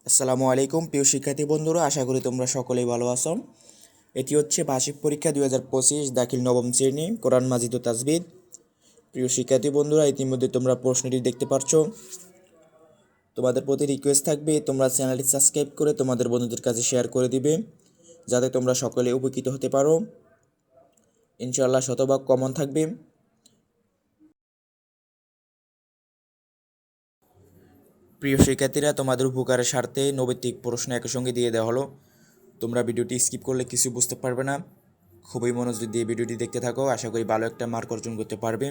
আসসালামু আলাইকুম প্রিয় শিক্ষার্থী বন্ধুরা, আশা করি তোমরা সকলেই ভালো আছো। এটি হচ্ছে বার্ষিক পরীক্ষা 2025 দাখিল নবম শ্রেণী কোরআন মাজিদ ও তাজবিদ। প্রিয় শিক্ষার্থী বন্ধুরা, ইতিমধ্যে তোমরা প্রশ্নটি দেখতে পাচ্ছ। তোমাদের প্রতি রিকোয়েস্ট থাকবে তোমরা চ্যানেলটি সাবস্ক্রাইব করে তোমাদের বন্ধুদের কাছে শেয়ার করে দিবে, যাতে তোমরা সকলে উপকৃত হতে পারো। ইনশাআল্লাহ শতভাগ কমন থাকবে। প্রিয় শিক্ষার্থীরা, তোমাদের উপকারের স্বার্থে নৈতিক প্রশ্ন একই সঙ্গে দিয়ে দেওয়া হলো। তোমরা ভিডিওটি স্কিপ করলে কিছু বুঝতে পারবে না। খুবই মনোযোগ দিয়ে ভিডিওটি দেখতে থাকো, আশা করি ভালো একটা মার্ক অর্জন করতে পারবে।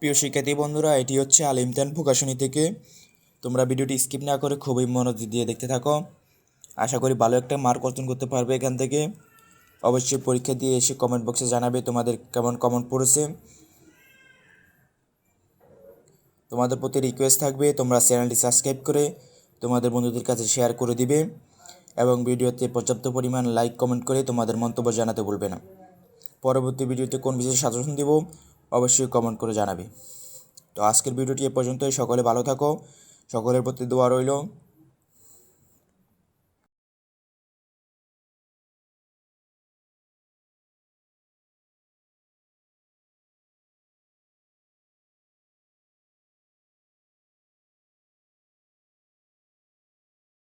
প্রিয় শিক্ষার্থী বন্ধুরা, এটি হচ্ছে আল ইমতিহান প্রকাশনী থেকে। তোমরা ভিডিওটি স্কিপ না করে খুবই মনোযোগ দিয়ে দেখতে থাকো, আশা করি ভালো একটা মার্ক অর্জন করতে পারবে এখান থেকে। অবশ্যই পরীক্ষা দিয়ে এসে কমেন্ট বক্সে জানাবে তোমাদের কেমন কমেন্ট পড়েছে। তোমাদের প্রতি রিকোয়েস্ট থাকবে তোমরা চ্যানেলটি সাবস্ক্রাইব করে তোমাদের বন্ধুদের কাছে শেয়ার করে দিবে এবং ভিডিওতে পর্যাপ্ত পরিমাণ লাইক কমেন্ট করে তোমাদের মন্তব্য জানাতে ভুলবে না। পরবর্তী ভিডিওতে কোন বিষয়ে সাজেশন দিব অবশ্যই কমেন্ট করে জানাবে। তো আজকের ভিডিওটি এ পর্যন্তই। সকলে ভালো থাকো, সকলের প্রতি দোয়া রইল।